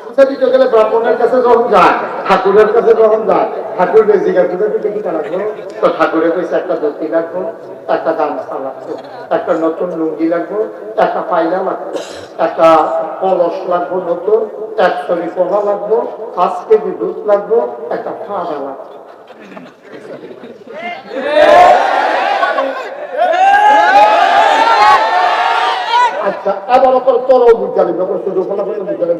পূজা দিতে গেলে ব্রাহ্মণের কাছে যখন যায়, ঠাকুরের কাছে যখন যায়, ঠাকুরের জিজ্ঞাসা পূজা দিতে কি রাখবো? তো ঠাকুরের কাছে একটা ধুতি লাগবো, একটা গামছা লাগবে, একটা নতুন লুঙ্গি লাগবো, একটা পায়লা লাগবে, একটা কলস লাগবো নতুন, 1 ছড়ি পোহা লাগবো, 5 কেজি দুধ লাগবো, একটা ফাঁড়া লাগবে। আচ্ছা, আবার তোর তোরও বুঝালি যখন শুধু ফলাফল বুঝালে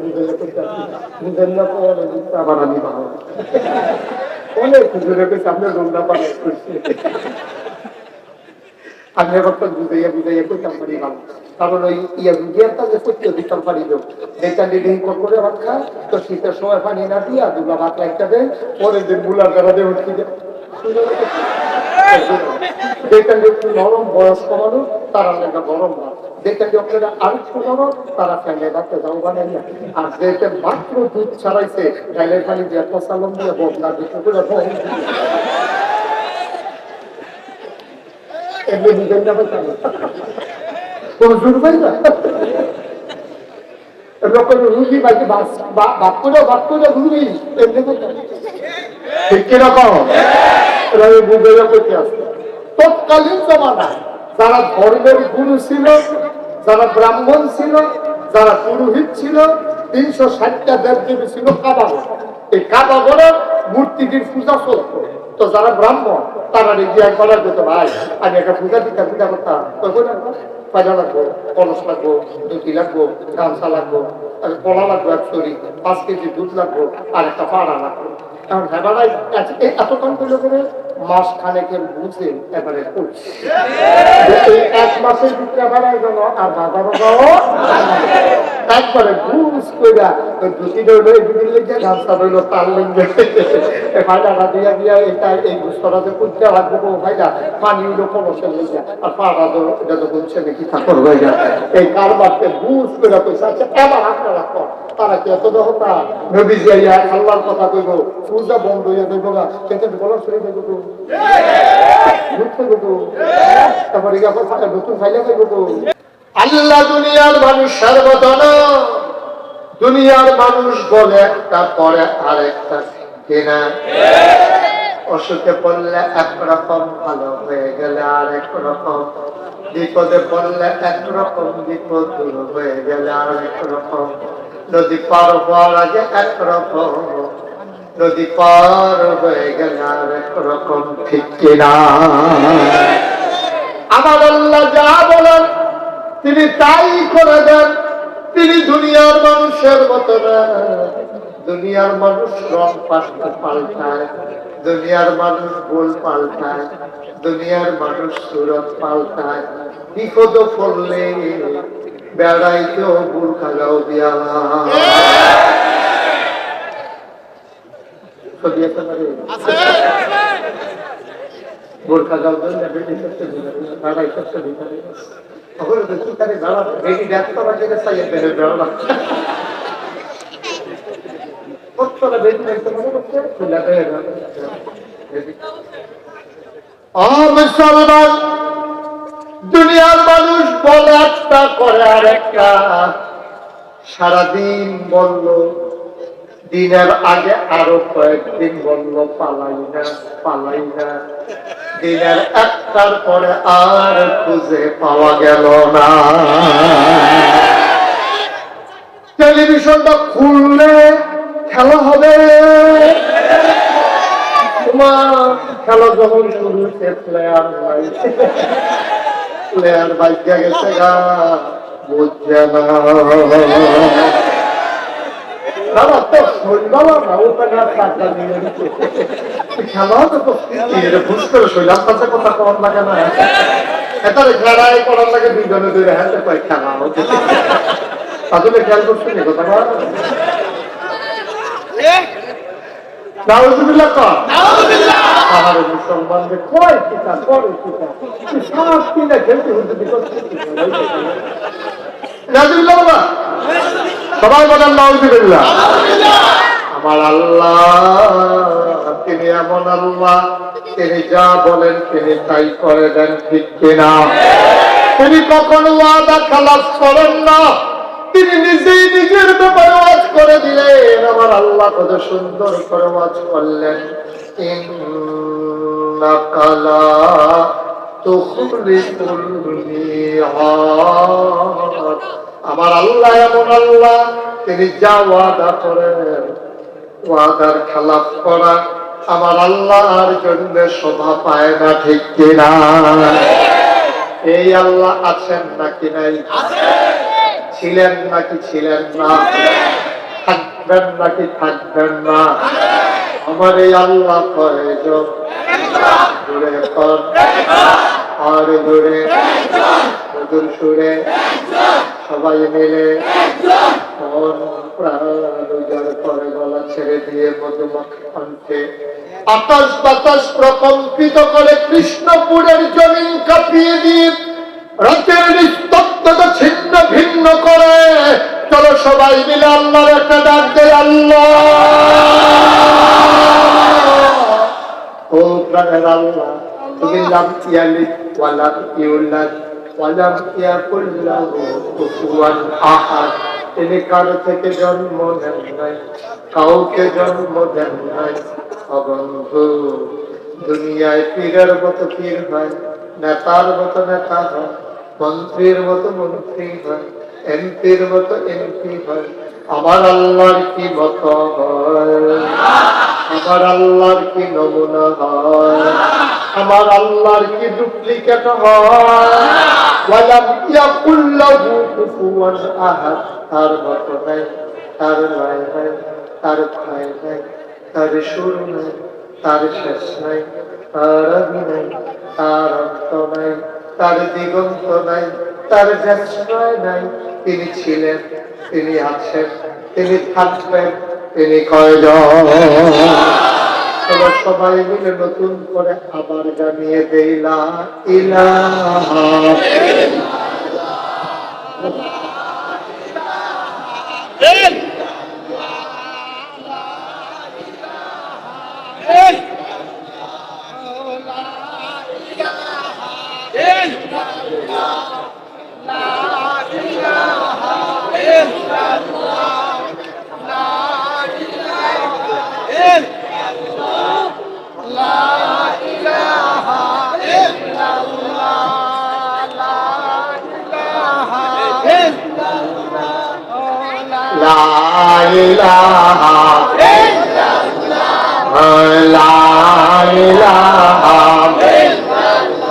বুঝেন না তো আবার আমি ভালো অনেক খুঁজে পেয়েছি আপনার রোগটা পালন করছি। আমি এবার তো বুঝাইয়া বুঝাইয়া করতাম পারি ভালো, কারণ ওই বুঝিয়াটা যে করতে দিতাম পারি লোক এটা লিডিং করে ভাত খা, তো শীতের সময় পানি না দিয়া দুলা ভাত একটা দেয়, পরের দিন মুলার দ্বারা দিয়ে উঠতে দেয়। একটু নরম বয়স্ক মানুষ তারা লেখা গরম ভাত, যেখানে আপনারা আরেকটু নরম তারা ফ্যানে রাখতে যাও বানাই না। আর যেটা মাত্র দুধ ছাড়াইছে ডাইলের পানি দিয়ে কষালম দিয়ে বদলা দিতে করে এমনি বুঝেন যাবে কোন জোর পাই না রুগী বাকি বাদ করে রুগী এমনি ঠিক কিরকম বুঝে করতে আসছে। তৎকালীন জমানায় যারা ধর্মের গুরু ছিল, যারা ব্রাহ্মণ ছিল, যারা পুরোহিত ছিল, 360টা দেবদেবী ছিল কাবাগর। এই কাবাগরের মূর্তিটির পূজা চলত। তো যারা ব্রাহ্মণ তারা রেগে একবার করতো, ভাই আমি একটা পূজা দিতাম, পূজা করতাম, পয়লা লাগবো, কলস লাগবো, ধুতি লাগবো, গামছা লাগবো, কলা লাগবো 1 ছড়ি, 5 কেজি দুধ লাগবো, আর একটা পাড়া লাগবো। কারণ হেবারাই এতক্ষণ করলে করে মাস খানেকের বুঝে এবারে করছে 1 মাসের ভিতরে এবারে গেল আর বাজারও একবারে বুঝ করে ধুতি রইল এদিকে লেগে, গামছা রইল তার লেগে, ফায়দা দিয়া দিয়া এটা এই বুঝতে করতে লাগবো ফায়দা, পানি হইলো কলসের লেগে, আর পাড়া এটা তো বলছে নাকি ঠাকুর হয়ে যায়। এই কারবারকে বুঝ করে পয়সা আছে। এবার আপনারা কর তারা কি এত দহতা নবীজি আল্লাহর কথা কইব, পূজা বন্ধ হইয়া দেব না, সেটা বলার শুনে দেব তো তারপরে নতুন খাইলে দেব তো। আল্লাহ দুনিয়ার মানুষ সর্বদন, দুনিয়ার মানুষ বলে একটা পরে আরেকটা কিনা, অসুখে পড়লে একরকম, ভালো হয়ে গেলে আরেক রকম, বিপদে পড়লে একরকম, বিপদ দূর হয়ে গেলে আরেক রকম, নদী পার হওয়ার আগে একরকম, নদী পার হয়ে গেলে আরেক রকম, ঠিক কিনা? আমার আল্লাহ যা বলেন তিনি তাই করে দেন। তিনি দুনিয়ার মানুষের মতো না। দুনিয়ার মানুষ রং পাল্টায়, দুনিয়ার মানুষ গোল পাল্টায়, দুনিয়ার মানুষ সুরত পাল্টায়, বিপদ পড়লে বেড়াইতেও বুর্খা গাও দিয়া বোরখা গাও বেড়াই করতে ভিতরে দুনিয়ার মানুষ বলে একটা করে আর একটা। সারাদিন বলল, দিনের আগে আরো কয়েকদিন বলল পালাই না পালাই না, দিনের একটার পরে আর খুঁজে পাওয়া গেল না। টেলিভিশনটা খুললে খেলা হবে, তোমার খেলা যখন শুরু হচ্ছে প্লেয়ার নাই, প্লেয়ার বাইকে গেছে গা বুঝছে না। দাদা তো শৈলাম না ওখানে খেলা তো বুঝ করে শৈলাম কাছে কথা কম লাগে না, এটা খেলাই করার লাগে দুজনে দুই হাতে পাই খেলা হচ্ছে। আসলে খেয়াল করছি না কথা নাউজুবিল্লাহ কর আমার মুসলমানদের কয় টিকা করে টিকা সব কিনা খেলতে হতে নাউজুবিল্লাহ সবাই বলেন নাউজুবিল্লাহ। আমার আল্লাহ তিনি এমন আল্লাহ, তিনি যা বলেন তিনি তাই করে দেন, ঠিক কিনা? তিনি কখনো ওয়াদা খালাস করেন না, তিনি নিজেই নিজের ব্যাপারে ওয়াজ করে দিলেন। আমার আল্লাহ কত সুন্দর করে ওয়াজ করলেন, ইন্নাকা লা তুখলিফুল মিআদ। আমার আল্লাহ এমন আল্লাহ, তিনি যা ওয়াদা করেন ওয়াদার খেলাফ করা আমার আল্লাহর জন্য শোভা পায় না, ঠিক কিনা? এই আল্লাহ আছেন নাকি নাই? ছিলেন নাকি ছিলেন না? থাকবেন নাকি থাকবেন না? আমার এই আল্লাহ কয়জন? জুড়ে কর আর জুড়ে মধুর সুরে সবাই মিলে মন প্রাণ উজাড় করে গলা ছেড়ে দিয়ে মধুমাখা কণ্ঠে আকাশ বাতাস প্রকম্পিত করে কৃষ্ণপুরের জমিন কাঁপিয়ে দিয়ে রাতের নিস্তব্ধতা ছিন্ন ভিন্ন করে চলো সবাই মিলে আল্লাহর একটা ডাক দেয়, আল্লাহ। ও প্রাণের আল্লাহ, তুমি লাম ইয়ালিদ ওয়া লাম ইউলাদ ওয়া লাম ইয়াকুল লাহু কুফুয়ান আহাদ। তিনি কারো থেকে জন্ম নেন নাই, কাউকে জন্ম দেন নাই। বন্ধু, দুনিয়ায় পীরের মতো পীর হয়, নেতার মতো নেতা হয়, মন্ত্রীর মতো মন্ত্রী হয়, এমপির মতো এমপি হয়। আমার আল্লাহর কি মত হয়? আমার আল্লাহর কি নমুনা হয়? আমার আল্লাহর কি ডুপ্লিকেট হয়? ওয়ালাম ইয়াকুল লাহু কুফুয়ান আহাদ। তার মত নাই, তার লয় নাই, তার ঠাঁই নাই, তার সুর নাই, তার শেষ নাই, তার আদি নাই, তার অন্ত নাই, তার দিগন্ত নাই, তার জ্যেষ্ঠয় নাই। তিনি ছিলেন, তিনি আছেন, তিনি থাকবেন, তিনি কয়জন? চলো সবাই মিলে নতুন করে আবার জানিয়ে দেই লা ইলাহা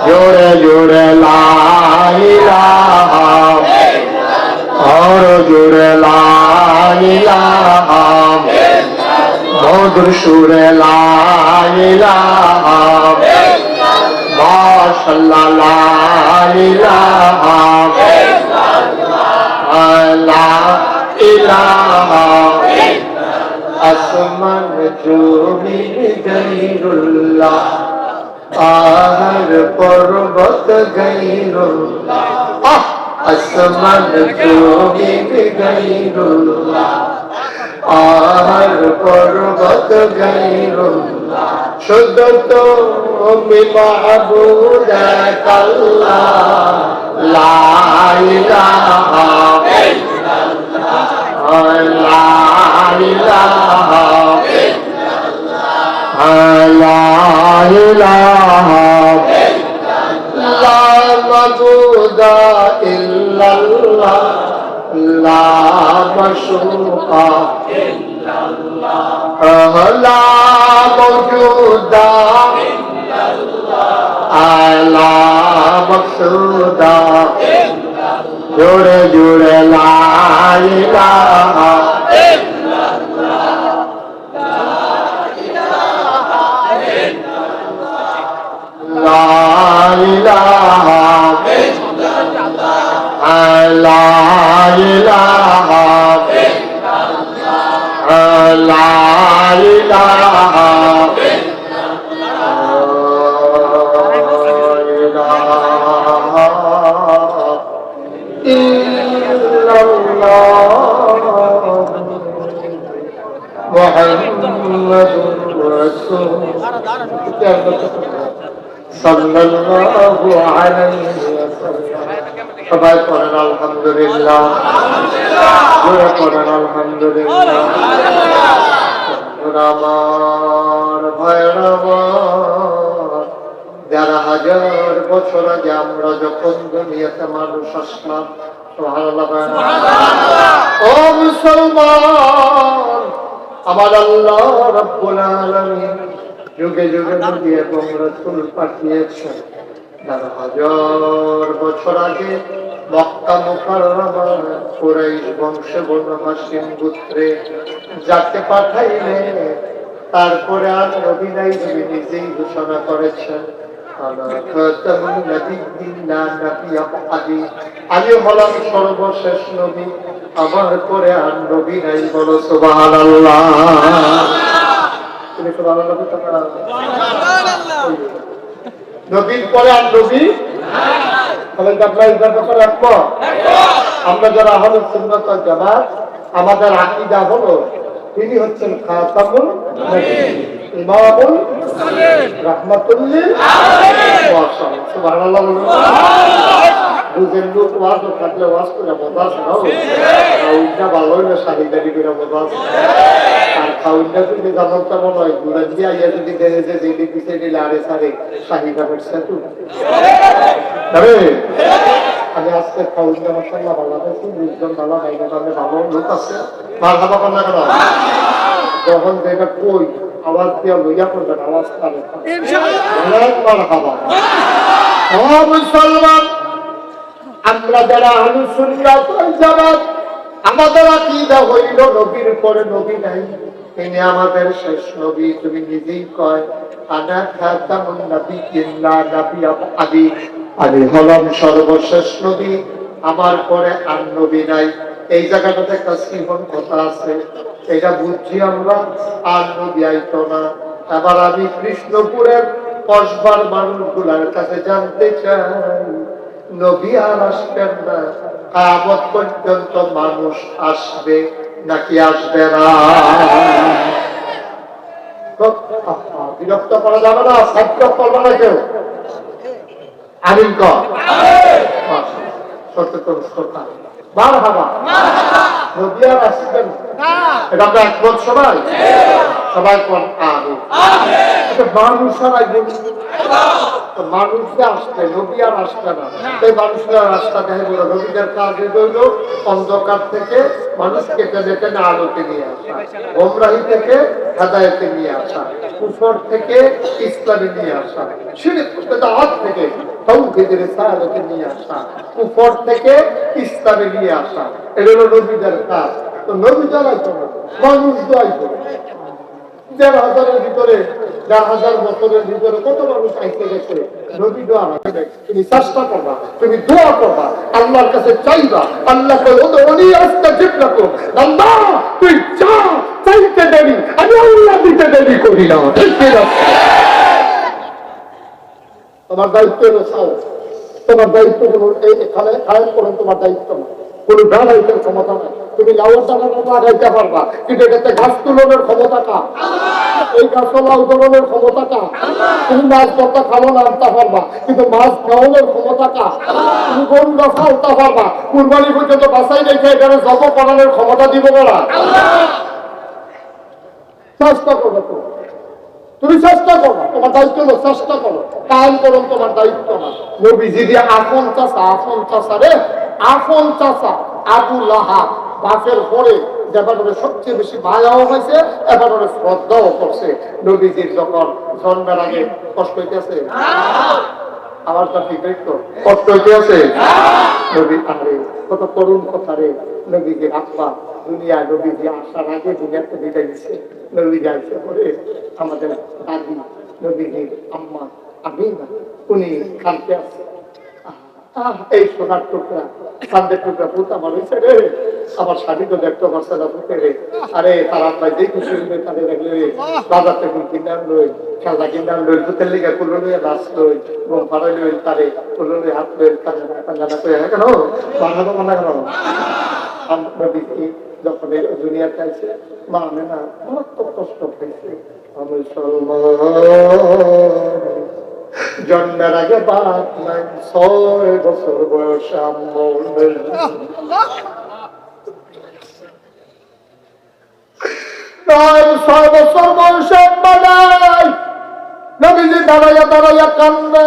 জোরে জোরে লা ইলাহা আর জোরে লা ইলাহা মধুর সুরে লা ইলাহা মাশাআল্লাহ লা ইলাহা লা ইলাহা আসমান জমিন গায়রুল্লাহ পাহাড় পর্বত গায়রুল্লাহ আসমান জমিন গায়রুল্লাহ পাহাড় পর্বত গায়রুল্লাহ শুধু তুমি মাহবুব আল্লাহ লা ইলাহা লা ইলাহা লা ইলাহা লা মাবুদা ইল্লাল্লাহ লা মাশরুকা ইল্লাল্লাহ লা মাওজুদা ইল্লাল্লাহ লা মাকসুদা জোরে জোরে লা ইলাহা লা ইলাহা লা ইলাহা লা ইলাহা মুহাম্মাদুর রাসূলুল্লাহ সাল্লাল্লাহু আলাইহি ওয়াসাল্লাম সবাই পড়েন আলহামদুলিল্লাহ, পড়েন আলহামদুলিল্লাহ। আমার ভাইরা আমার, যারা হাজার বছর আগে আমরা যখন দুনিয়াতে মানুষ আসলাম, ও মুসলমান, আমার আল্লাহ রাব্বুল আলামিন যুগে যুগে নবী এবং রাসূল পাঠিয়েছেন। যারা হাজার বছর আগে মক্কা মুকাররমার কুরাইশ বংশে বনু হাশিম গোত্রে যাকে পাঠাইলে, তারপরে আর নবী নাই, নবী নিজেই ঘোষণা করেছেন, আমি হলাম সর্বশেষ নবী, আমার পরে আর নবী নাই। বলো সুবহানাল্লাহ। নবীর পরে আর নবী, আমরা যারা আহলুস সুন্নাত ওয়াল জামাত, আমাদের আকীদা হলো তিনি হচ্ছেন খাতামুল নবীয়্যিন, ইমামুল মুরসালিন, রাহমাতুল লিল আলামিন। সুবহানাল্লাহ। বুঝেন লোক ওয়াজ থাকলে ওয়াজ করে বদাস নাও, খাউন্ডা ভালো হইলে শাহিদারি করে বদাস, আর খাউন্ডা যদি যেমন তেমন হয় ঘুরে দিয়ে আইয়া যদি দেখে যে যেটি পিছিয়ে নিলে আরে সারে শাহিদা করছে তো। আমি আজকে খাউন্ডা মাসাল্লাহ ভালো আছি, 20 জন ভালো বাইরে ভালো লোক আছে, মারহাবা করলে কেন? যখন যেটা কই আওয়াজ দিয়া লইয়া করবেন, আওয়াজ করে মারহাবা। ও মুসলমান, আমরা যারা আহলুস সুন্নাত ওয়াল জামাত, আমাদের আকীদা হইল নবীর পরে নবী নাই, তিনি আমাদের শেষ নবী। তুমি নিজেই কয় আনা খাতামুন নাবিয়্যিন লা নাবিয়্যা বা'দি, আমি হলাম সর্বশেষ নবী, আমার পরে আর নবী নাই। এই জায়গাটাতে একটা সিহন কথা আছে, এটা বুঝছি আমরা, আর নবী আইতো না। এবার আমি কৃষ্ণপুরের কসবার মানুষগুলার কাছে জানতে চাই, নবী আর আসবেন না, কিয়ামত পর্যন্ত মানুষ আসবে নাকি আসবে না? বিরক্ত করা যাবে না, সত্য করবে না কেউ। আমিন কর। সত্য শ্রোতা মারহাবা। নবী আর আসবেন না, এটা আমরা একমত সবাই? সবাই কোন আমিন। মানুষ আর মানুষরা আসবে, নবী আর আসবে না। এই মানুষরা রাস্তা দেখে বলো, নবীদের কাজ হইল অন্ধকার থেকে মানুষকে টেনে টেনে আলোতে নিয়ে আসা, গোমরাহি থেকে হেদায়েতে নিয়ে আসা, কুফর থেকে ইসলামে নিয়ে আসা, শিরক বিদআত থেকে তাওহীদের রিসালাতে নিয়ে আসা, কুফর থেকে ইসলামে নিয়ে আসা। এটা হলো নবীদের কাজ। তো নবী যারাই তো মানুষ যাই তো 1000 ভিতরে 1000 বছরের ভিতরে কত মানুষ আইতে গেছে। নবী দোয়া রাখবে, তুমি চেষ্টা করবা, তুমি দোয়া করবা, আল্লাহর কাছে চাইবা। আল্লাহ কই ওদুনি আস্তাজিব লাকুম, আল্লাহ তুই যা চাইতে দেরি, আমি আল্লাহ দিতে দেরি করি না। ঠিক না? তোমার দায়িত্ব হলো চাও, তোমার দায়িত্ব হলো এখানে কায়েম করুন, তোমার দায়িত্ব না। কোনো দাঁড়াইতে ক্ষমতা নাই। তুমি লাউর দানা লাগাইতে পারবা, কিন্তু এটাতে গাছ তুলনের ক্ষমতা কার? এই গাছ লাউ ধরনের ক্ষমতা কার? তুমি মাছ ধরতে খালো না আনতে পারবা, কিন্তু মাছ খাওয়ানোর ক্ষমতা কার? তুমি গরু গাছ আনতে পারবা, কুরবানি পর্যন্ত বাসাই রেখে এখানে জব করানোর ক্ষমতা দিব না। চেষ্টা করবে তো, তুমি চেষ্টা করো, তোমার দায়িত্ব হলো চেষ্টা করো, কায়েম করো, তোমার দায়িত্ব না। নবীজি দিয়ে আপন চাচা রে, আপন চাচা আবু লাহাব, বাপের পরে যেবার সবচেয়ে বেশি মায়াও হয়েছে, এবার শ্রদ্ধাও করছে। নবীজির যখন জন্মের আগে কষ্ট হইতেছে, আমার তা ঠিক তো কষ্ট হইতেছে। নবী আরে কত করুণ কথা রে। নবীজির আব্বা দুনিয়ায়, নবীজি আসার আগে দুনিয়াতে বিদায় দিচ্ছে। নবীজি আসে পরে আমাদের দাদি নবীজির আম্মা আমিনা, উনি কাঁদতে আসছে। এই সোনার টুকরা, চাঁদের টুকরা পুত আমার হয়েছে রে, আমার স্বামী তো দেখতে পারছে না পুতে রে। আরে তার আব্বাই যে খুশি হইলে তাদের দেখলে বাজার থেকে কিনে আনলো, খেলনা কিনে আনলো, পুতের লিগে কুলো লইয়া নাচ লই, ঘুম পাড়াই লই, তারে কুলো লই হাত লই, কান্না করে কেন বাংলা মানা কেন? নবীজি যখন দুনিয়াতে আছে, মা আমেনা মারাত্মক কষ্ট পেয়েছে। মুসলমান জন্মের আগে বাপ নাই, 6 বছর বয়সে আম্মু নেই। 6 বছর বয়সে আম্মা নাই। নবীজি দাঁড়াইয়া দাঁড়াইয়া কান্দে।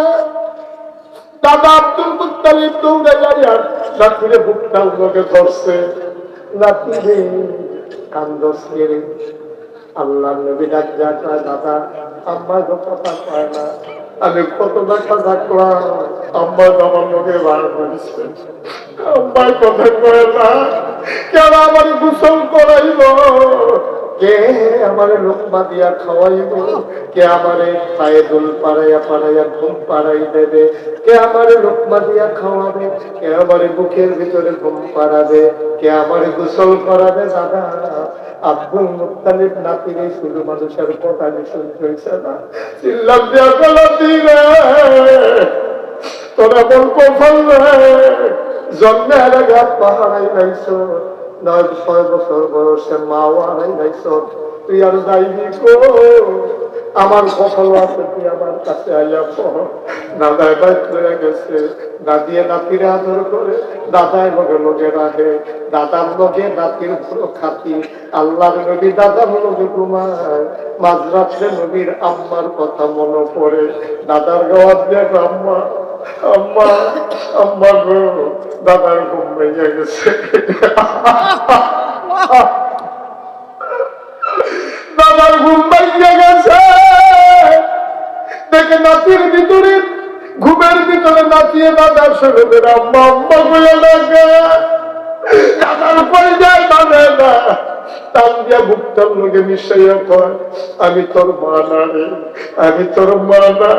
দাদা আব্দুল মুত্তালিব দৌড়ে যাইয়া নাতিরে বুকটা উনাকে ধরছে। নাতিরে কান্দস রে। আল্লাহ নবী ডাক যায়, দাদা আম্মা তো কথা পায় না, আমি কত দেখা থাকলাম, আম্মা আমার লোকে বার করেছে, আম্মার কথা কয় না, কেন আমার গোসল করাইব, কে আমার লোকমা দিয়া খাওয়াইব, কে আমারে পায়ে দোল পাড়াইয়া পাড়াইয়া ঘুম পাড়াই দেবে, কে আমারে লোকমা দিয়া খাওয়াবে, কে আমারে বুকের ভিতরে ঘুম পাড়াবে, কে আমারে গোসল করাবে। দাদা আব্দুল মুত্তালিব নাতিরে শুধু মানুষের কথা শুনতে হয়েছে না, চিল্লাম দিয়া গলাতি রে, তোরা বল কফল রে, জন্মের আগে আব্বা হারাই নাইছো, 9 বছর বয়সে মাও হারাই নাইছো, তুই আর যাইবি কো? আমার কফল আছে, তুই আমার কাছে আইয়া পড়। দাদায় বাইক হয়ে গেছে, দাদিয়ে নাতিরে আদর করে, দাদায় লগে লগে রাখে, দাদার লগে নাতির খাতি। আল্লাহর নবী দাদার লগে ঘুমায়, মাঝরাত্রে নবীর আম্মার কথা মনে পড়ে, দাদার গাওয়াত দেখ, আম্মা আম্মা আম্মা গো, দাদার ঘুম ভেঙে গেছে, দাদার ঘুম ভেঙে গেছে। দেখে নাতির ভিতরে, ঘুমের ভিতরে নাচিয়ে দাদার সঙ্গে আম্মা আম্মা বলে লাগে, দাদার পরে যায় মানে না, টান দিয়া বুকটার লোকে মিশাইয়া কয়, আমি তোর মা না রে, আমি তোর মা না,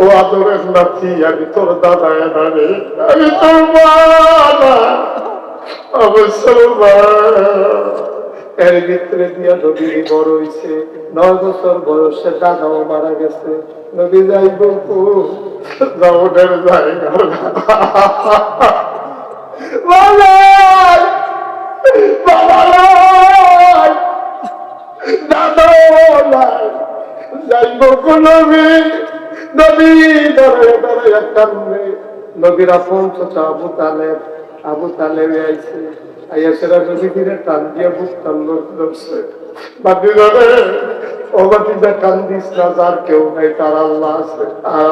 ও আদরের নাতি, আমি তোর দাদায় না রে, আমি তোর মা না, অবশ্য মা। এর ভিতরে দিয়া নবী বড় হইছে, 9 বছর বয়সে দাদাও মারা গেছে। নবী যাইব যাওনের জায়গা দাদাও নাই, যাইব নবী, নবী দাঁড়ায় দাঁড়ায় কান্দে। নবীর আপন চাচা আবু তালেব, আবু তালেব আইছে, আইয়া সেরা নবী দিনে টান দিয়া বুকটার লোক ধরছে, বাদি ধরে, ও বাতিজা কান্দিস না, যার কেউ নাই তার আল্লাহ আছে, আর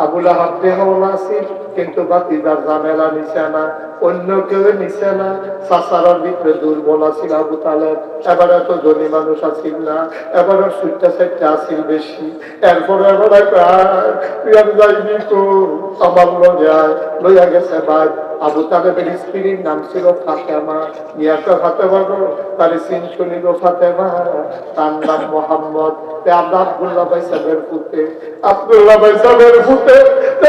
আবুল আহাব দেহন আছে, কিন্তু বাতিজার ঝামেলা নিছে না, অন্য কেউ নিছে না। চাচারার ভিতরে দুর্বল আছিল আবু তালেব, এবার এত ধনী মানুষ আছিল না, এবার সুটটা সাইটটা আছিল বেশি। এরপরে এবার যাইবি তো আমার লগে আয়, লইয়া গেছে ভাই। আবু তালেবের স্ত্রীর নাম ছিল ফাতেমা, ইয়াকে ফাতেমা গো, তার সিন শুনিল ফাতেমা, তার নাম মোহাম্মদ। আমরা আব্দুল্লাহ ভাই সাহেবের ফুটে, আব্দুল্লাহ ভাই সাহেবের ফুটে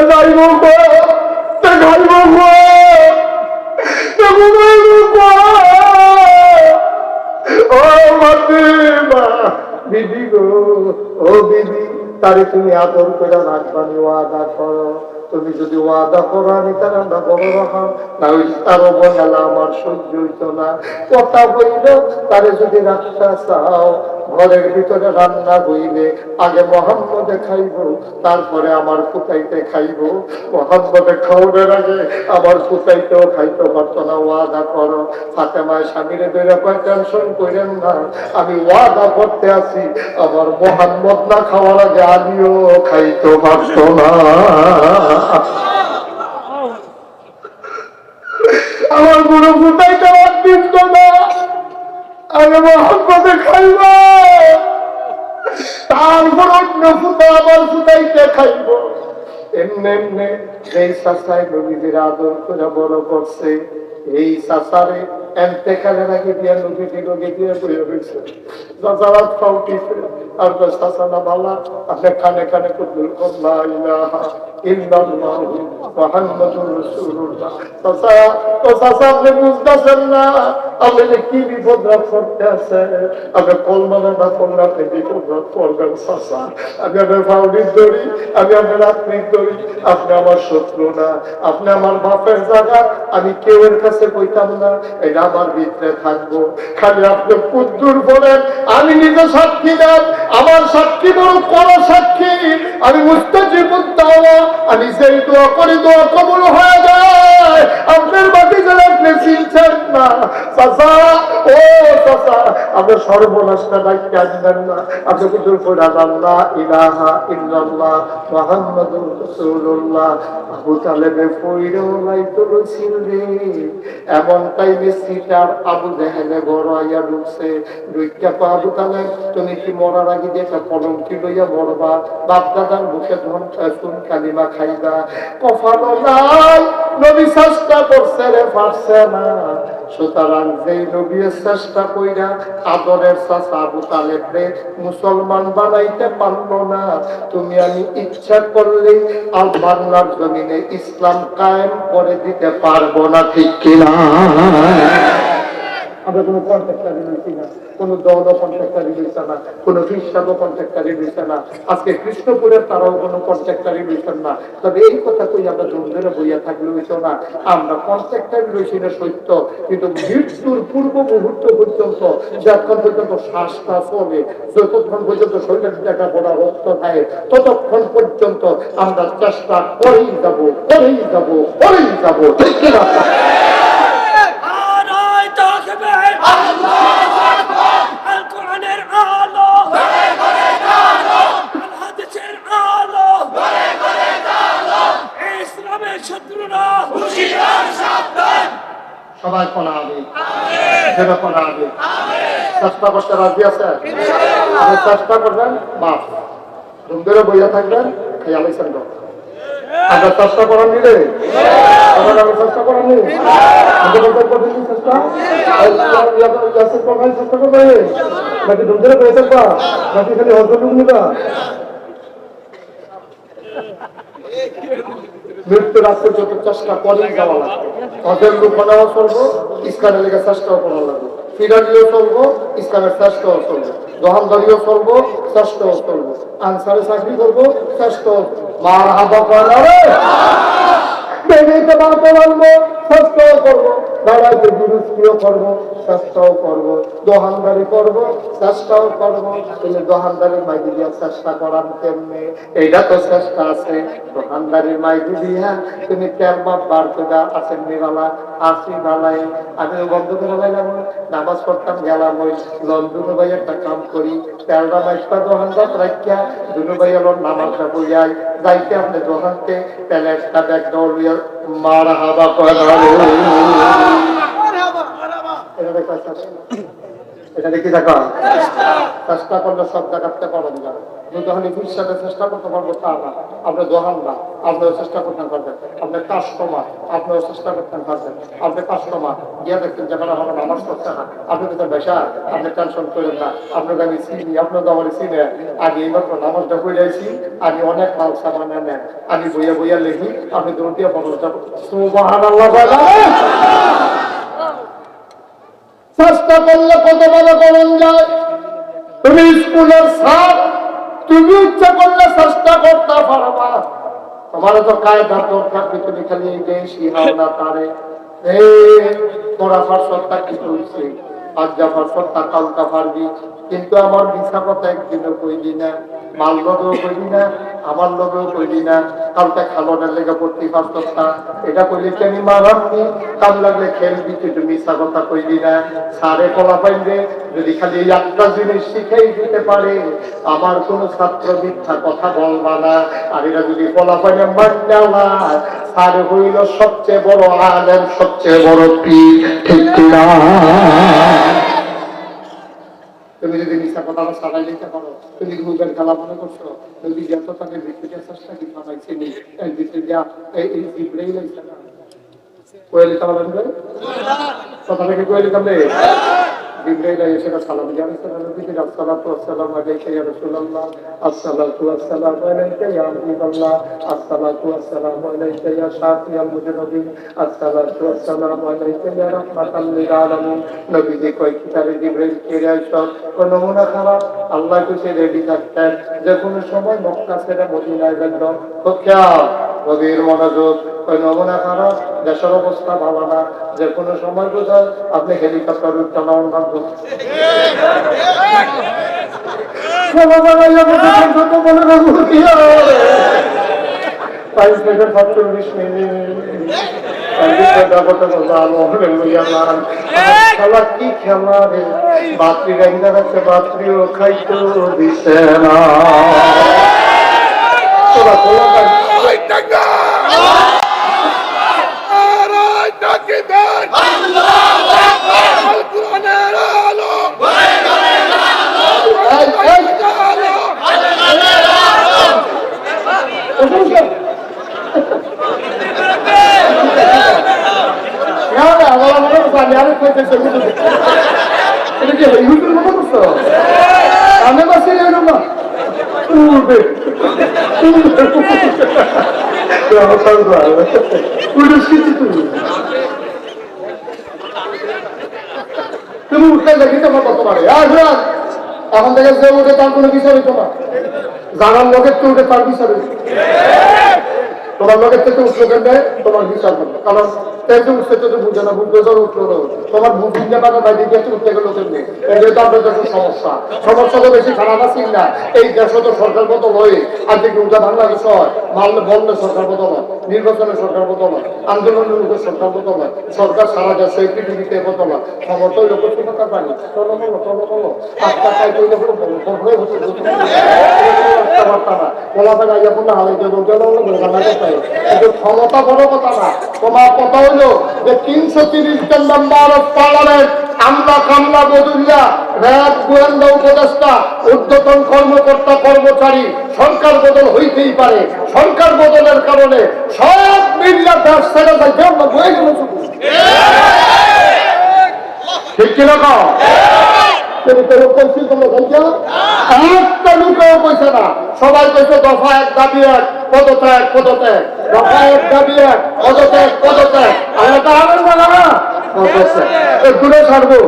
যাইব গো, দেখাইব গো, ও ফাতেমা বিবি গো, ও বিবি, তারে তুমি আদর করে রাখবানি, ওয়াদা করো, তুমি যদি ওয়াদা করো আমি তার আমরা বড় রাখাম, না ওই তারও বনালা আমার সহ্য হইত না। কথা বইল, তারে যদি রাখতে চাও, ঘরের ভিতরে রান্না বইলে আগে মোহাম্মদে খাইব, তারপরে আমার ফুটাইতে খাইব, মোহাম্মদে খাওয়ার আগে আমার ফুটাইতেও খাইতে পারতো না, ওয়াদা করো। ফাতেমায় স্বামীরে ধরে কয়, টেনশন করেন না, আমি ওয়াদা করতে আছি, আমার মোহাম্মদ না খাওয়ার আগে আমিও খাইতে পারতো না, আমার গুরু ফুটাইতে দিত না, আগে মোহাম্মদে খাইব, তারপর অন্য ফুটা আবার ফুটাইতে খাইব। এমনি এমনি এই চাচাই নবীদের আদর করে বড় করছে, এই চাচারে এতেকালের আগে দিয়া নবীদের লগে দিয়ে বইয়া রয়েছে, চাচারা খাওয়াইছে, আর চাচা না বালা, আপনি কানে কানে কবুল লা ইলাহা ইল্লাল্লাহু মুহাম্মাদুর রাসূলুল্লাহ। চাচা, তো চাচা আপনি বুঝতেছেন না আপনি কি বিপদ করতে আছে, আপনি কলমানা না করলে আপনি বিপদ করবেন। চাচা, আমি আপনার ফাউডির দড়ি, আমি আপনার রাত্রির দড়ি, আপনি আমার শত্রু না, আপনি আমার বাপের জায়গা, আমি কেউ এর কাছে বইতাম না, এই আমার ভিতরে থাকবো। খালি আপনি কুদ্দুর বলেন, আমি নিজে সাক্ষী দেন, আমার সাক্ষী বড় কড়া সাক্ষী, আমি মুস্তাজিবুদ্দাওয়া, আমি যেই দোয়া করি দোয়া কবুল হয়ে যায়। আপনার বাকি যারা আপনি চিনছেন না চাচা, ও চাচা, আপনার সর্বনাশটা ডাক্তার আসবেন না। আপনি কুদ্দুর করে আল্লাহ ইলাহা ইল্লাল্লাহ মুহাম্মাদুর রাসূলুল্লাহ। আবু তালেবে পইরো লাইতো ছিল রে, এমন টাইমে সিটার আবু জেহেলে বড় আইয়া ঢুকছে। দুইটা পা আবু তালেব, তুমি কি মরার আগে যে একটা কলমটি লইয়া মরবা, বাপ দাদার মুখে ধন কালিমা খাইবা, কফানো নাই। নবী চেষ্টা করছে রে, পারছে না। সুতরাং যেই নবী চেষ্টা কইরা আদরের চাচা আবু তালেব রে মুসলমান বানাইতে পারলো না, তুমি আমি ইচ্ছা করলে আল্লাহর জমিনে ইসলাম কায়েম করে দিতে পারবো না, ঠিক কিনা? আমরা কোনো কন্ট্রাক্টারি রয়েছি না, কোনো দলও কন্ট্রাক্টারি রয়েছে না, কোনো খ্রিস্টানও কন্ট্রাক্টারি রয়েছে না। আজকে কৃষ্ণপুরের তারাও কোনো কন্ট্রাক্টারি রয়েছেন না। তবে এই কথা কই আমরা জমদেরে বইয়া থাকলে হইতো না। আমরা কন্ট্রাক্টারি রয়েছি না সত্য, কিন্তু মৃত্যুর পূর্ব মুহূর্ত পর্যন্ত, যতক্ষণ পর্যন্ত শ্বাসটা চলে, যতক্ষণ পর্যন্ত শরীরের জায়গা বড় রক্ত থাকে, ততক্ষণ পর্যন্ত আমরা চেষ্টা করেই যাবো, করেই যাবো, করেই যাবো, ঠিক কিনা? সবাই কোনা হবে, কোনা হবে। চেষ্টা করতে রাজি আছে? চেষ্টা করবেন, বাপ ধুমধরে বইয়া থাকবেন, খেয়াল হয়েছেন তো? আমরা চেষ্টা করার নিলে চেষ্টা করার নেই, চেষ্টা করবে নাকি ধুমধরে বইয়া থাকবা, নাকি খালি হজলুক নিবা? মৃত্যুর আগ পর্যন্ত চেষ্টা করেই যাওয়া লাগবে। হজের লুকানাও চলবো, ইসলামের লেগে চেষ্টাও করা লাগবে। ফিরানিও চলবো, ইসলামের চেষ্টাও চলবো। দোকানদারিও চলবো, চেষ্টাও চলবো। আনসারে চাকরি করবো, চেষ্টাও। মার হাবা করা বেরিয়ে বাড়তে পারবো, চেষ্টাও করবো। দাঁড়াইতে বিরুষ্টিও করবো, চেষ্টাও করবো। দোকানদারি করবো, চেষ্টাও করবো। তুমি দোকানদারির মাইকে দিয়া চেষ্টা করার কেমনে? এইটা তো চেষ্টা আছে। দোকানদারির মাইকে দিয়া তুমি তেল মাপ বার করে আসেন নিবালা, আসি বালাই। আমি বন্ধ করে গেলাম, নামাজ পড়তাম গেলাম, ওই দুনু ভাই একটা কাম করি, তেলটা মাইকটা দোকানদার রাখিয়া দুনু ভাই এলো নামাজটা বইয়াই যাইতে আপনি দোকানতে তেলে একটা ব্যাগ দৌড়িয়া মার হাবা করে। এটা দেখি দেখা চেষ্টা করলে সব জায়গাতে পারবেন না। যখন ভবিষ্যতে চেষ্টা করতে পারবো তা না। আপনার দোকান না, আপনিও চেষ্টা করতে পারবেন। আপনার কাস্টমার, আপনিও চেষ্টা করতে পারবেন। আপনি কাস্টমার গিয়ে দেখছেন যেখানে আমার নামাজ করছে না, আপনি তো বেশা, আপনি টেনশন করেন না। আপনাকে আমি চিনি, আপনার তো আমার চিনে। আগে এইমাত্র নামাজটা করে আছি, আমি অনেক মাল সামান নেন, আমি বইয়া বইয়া লিখি, আপনি দৌড় দিয়ে বড়টা সুবহানাল্লাহ বলেন। চেষ্টা করলে কত ভালো করুন যায়। তুমি স্কুলের সাপ, তুমি ইচ্ছা করলে চেষ্টা করতে পারবা। তোমার তো কায়দার দরকার, তুমি খালি এই দেশি হও না তারে তোরা ফার্সটা কি চলছে, আজ যা ফার্সটা কালটা পারবি। কিন্তু আমার মিশা কথা একদিনও কইলি না, মাল লগেও কইলি না, আমার লগেও কইলি না। কালটা খালোনের লেগে পড়তি ফার্সটা, এটা কইলি কি আমি মারামনি, কাল লাগলে খেলবি, কিন্তু মিশা কথা কইলি না। সারে কলা পাইলে যদি খালি একটা জিনিস শিখাই দিতে পারে, আমার কোন ছাত্র মিথ্যা কথা বলবা না। আর এরা যদি কলা পাইলে মান্না, আর হইল সবচেয়ে বড় আলেম, সবচেয়ে বড় পীর, ঠিক কিনা? তুমি যদি মিশা কথা সারাই লিখতে পারো, তুমি গুগল খেলা মনে করছো, যদি যত তাদের ভিত্তিতে চেষ্টা কি বানাইছে এই ভিত্তিতে এই জিব্রাইল আইছে না কোয়েলি তাহলেন ভাই কথা থেকে কোয়েলি তাহলে জিব্রাইল এসে সালাম জানাইছে নবীকে, আসসালাতু ওয়াসসালামু আলাইকা ইয়া রাসূলুল্লাহ, আসসালাতু ওয়াসসালামু আলাইকা ইয়া হাবিবাল্লাহ, আসসালাতু ওয়াসসালামু আলাইকা ইয়া শাফিয়াল মুজরিমিন, আসসালাতু ওয়াসসালামু আলাইকা ইয়া রাহমাতাল লিল আলামিন। নবীজি কয় কি তারে জিব্রাইল ছেড়ে আসো, কোন নমুনা খারাপ আল্লাহ কিছু রেডি থাকতেন, যে কোনো সময় মক্কা ছেড়ে মদিনায় গেল। তো খেয়াল গভীর মনোযোগ। ওই নমুনা খারাপ, দেশের অবস্থা ভালো না, যে কোনো সময় বোঝায় আপনি হেলিকপ্টার উত্তোলন করবেন। খেলা কি খেলা রে, বাতরি গাইনা রাখছে, বাতরিও খাইতো দিছে না। তুমি উঠতে দেখি তোমার কত পারে। এখন থেকে যে উঠে তার কোনো বিচার হইতো না, জানার লোকের তো উঠে তার বিচার হইতো। তোমার লোকের থেকে উঠলো কেন তোমার বিচার করবে, কারণ তেজে উঠতে তো বুঝে না, বুঝতে তো উঠলো তোমার বুঝিয়ে পাবে বাইরে গিয়ে উঠতে গেল কেমনি। এটাই তো আপনার দেশের সমস্যা। সমস্যা তো বেশি খারাপ আছে না, এই দেশে তো সরকার বদল হয়ে আর দেখি উল্টা বাংলাদেশ হয়, মানলে বললে সরকার বদল হয়, নির্বাচনে সরকার বদল হয়, আন্দোলনের লোকের সরকার বদল হয়, সরকার সারা দেশে পৃথিবীতে বদল হয়। খবর তো লোকের কথা পানি চলো বলো চলো বলো আটটা খাই তৈরি হলো বলো হচ্ছে ক্ষমতা বড় কথা না, তোমার কথা হইলো যে 330 মেম্বার অফ পার্লামেন্ট, আমলা কামলা বদুল্লা, র্যাব গোয়েন্দা উপদেষ্টা, ঊর্ধ্বতন কর্মকর্তা কর্মচারী, সরকার বদল হইতেই পারে। সরকার বদলের কারণে সব মিডিয়া দেশ ছেড়ে যাইতে আমরা বয়ে গেল। ঠিক কিনা কও? সবাই কইছে দফা এক দাবি এক পদত্যাগ পদত্যাগ, দফা এক দাবি এক পদত্যাগ পদত্যাগ। আমরা তো আনন্দ না দূরে ছাড়বো।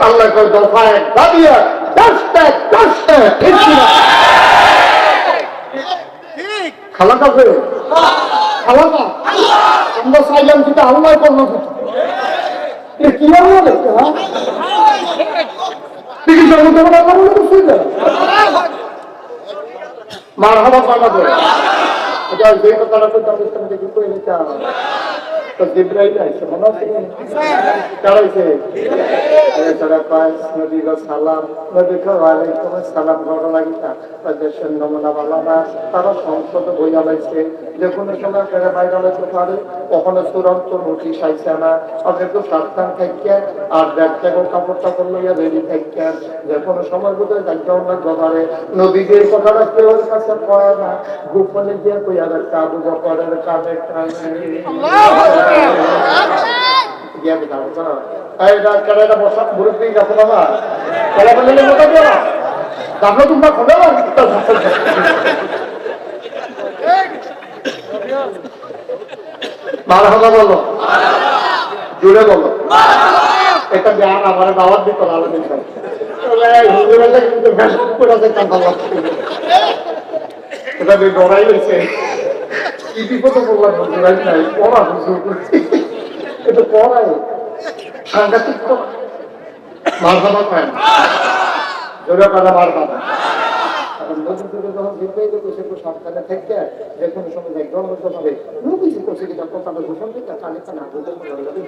আল্লাহ কই দফা এক দাবি এক দশত্যাগ দশত্যাগ। ঠিক কিনা? খালা কাছে খালা না আমরা চাইলাম কিন্তু আল্লাহ করলো কি বলবো হ্যাঁ মারহাবা বানাবো যে কথাটা দেখি কই নিতে তো জিব্রাইল আইছে মনে আছে কারাইছে তারা পাঁচ নবী গো সালাম নবী গো ওয়ালাইকুম আসসালাম বড় লাগিতা দেশের নমুনা বালানা তারা সংসদ বইয়া লাইছে যে কোনো সময় ফেরে বাইরে হতে পারে, কখনো চূড়ান্ত নোটিশ আইছে না। আপনি একটু সাবধান থাকেন আর ব্যাগটা কাপড় টাপড় লইয়া রেডি থাকেন, যে কোনো সময় বোধহয় যাইতে অন্য ব্যাপারে নবীদের কথাটা কেউ কাছে কয় না, গোপনে দিয়ে কইয়া রাখতে আবু বকরের কানে মারহাবা বলো, জুড়ে বলো। এটা জ্ঞান আমার দাওয়াত দিত আলাদিন এটা ডরাই হয়েছে কি বিপদে বললাম ডরাই নাই পড়া এটা পড়াই সাংঘাতিক। মারহাবা পায় না জোরে কথা মারহাবা। সাবধানে থেকে যে কোনো সময় একদম বলতে পারে কিছু করছে কি কথাটা ঘোষণ দিতে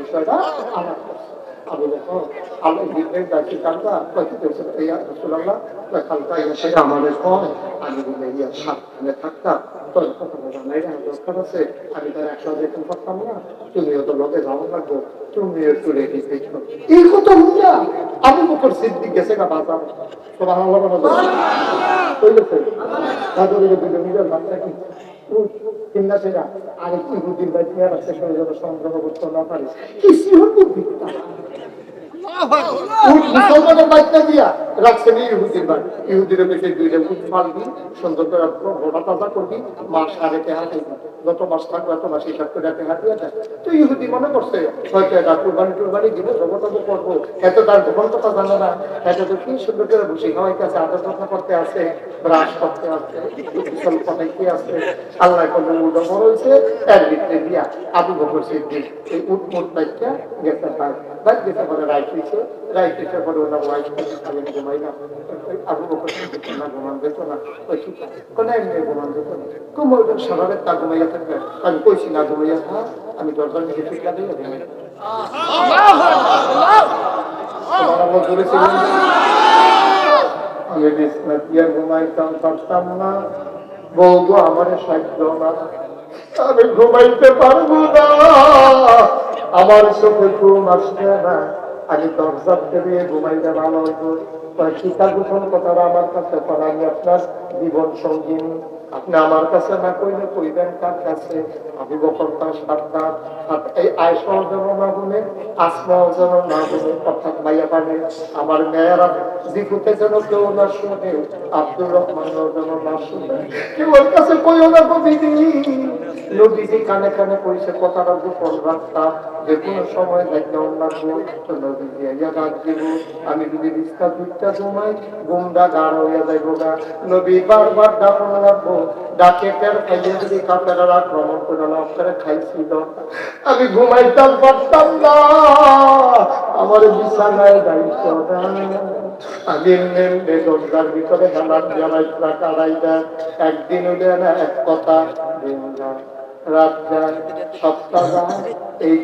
বিষয়টা আমার আবু বকর আল্লাহ জিব্রাইল ডাকি কালকা কয়টি করছে ইয়া রাসূলুল্লাহ কালকা এসে আমাদের কয় আমি বলে ইয়া সাবধানে থাকতাম তোর কথা জানাই না দরকার আছে, আমি তার একসাথে যেতে পারতাম না, তুমিও তো লোকে যাওয়া লাগবো, তুমিও একটু রেডি দেখো। এই কথা বুঝা আবু বকর সিদ্দিক গেছে গা বাজার সুবহানাল্লাহ কইলেছে দাদুরে দুটো মিটার বাচ্চা কি কিন্না সেটা আরেক ইহুদির বাইরে আছে সেই জন্য সংগ্রহ করতে না পারে কি সিহর বুদ্ধি মুসলমানের বাচ্চা দিয়া রাখছেন ইহুদির বাড়ি। ইহুদির বেশি দুইটা ফুট ফালবি, সুন্দর করে ঘোড়া তাজা করবি, মাস সাড়ে টেহা দিবি, যত মাস থাকবে এত মাস হিসাব করে টেহা দিয়ে দেয়। তো ইহুদি মনে করছে হয়তো এটা কুরবানি দিব, জগতব করবো, এত তার গোপন কথা জানে না, এত তো কি সুন্দর করে বসে খাওয়াইতে আছে, আদর যত্ন করতে আছে, ব্রাশ করতে আছে, গোসল করাইতে আছে। আল্লাহ কোনো উল্টো বড় হয়েছে, এর ভিতরে দিয়া আবু বকর সিদ্দিক এই উটমুট বাইকটা গেছে, বাইক গেছে পরে রাইট পরে ওনার ওয়াইফ ঘুমাই না। আবু বকর সিদ্দিক না ঘুমান যেত না, ওই ঠিক কোনো এমনি ঘুমান যেত না, কুমোর স্বভাবের তা ঘুমাইয়া থাকবে। আমি কইছি না ঘুমাইয়া থাক, আমি দরজার দিকে ঠিক লাগে ঘুমাই। আমি বিছনা দিয়ে ঘুমাইতাম পারতাম না, বউ আমার সাহায্য না, আমি ঘুমাইতে পারবো না, আমার চোখে ঘুম আসছে না, আমি দরজা থেকে ঘুমাইতে ভালো হইতো। সীতা গোপন কথাটা আমার কাছে পড়া, আমি আপনার জীবন সঙ্গী, আপনি আমার কাছে না কইলে কইবেন কার কাছে? আবু বকর তার সাবধান, এই আয়েশাও যেন না বলে, আসমাও যেন না বলে, অর্থাৎ মাইয়া পানে আমার মেয়েরা জিকুতে যেন কেউ না শুনে, আব্দুর রহমানও যেন না শুনে, কেউ ওর কাছে কইও না কবিদি। নদীজি কানে কানে কইছে কথাটা গোপন রাখতা, যে কোনো সময় দেখলে অন্য নদীজি ইয়া ডাক দিব, আমি যদি রিস্তা দুইটা ঘুমাই, ঘুমটা গাঢ় হইয়া যাইব গা। নবী বারবার ডাকন রাখবো, ডাকে টের খাইলে যদি কাপেরা আক্রমণ করে না করে খাইছিল, আমি ঘুমাইতাম পারতাম না, আমার বিছানায় দায়িত্ব না, আমি দরজার ভিতরে হেলান জ্বালাইতা কারাই দেয়। একদিন হলে না এক কথা, দিন যায় রাত যায় সপ্তাহ যায়, এই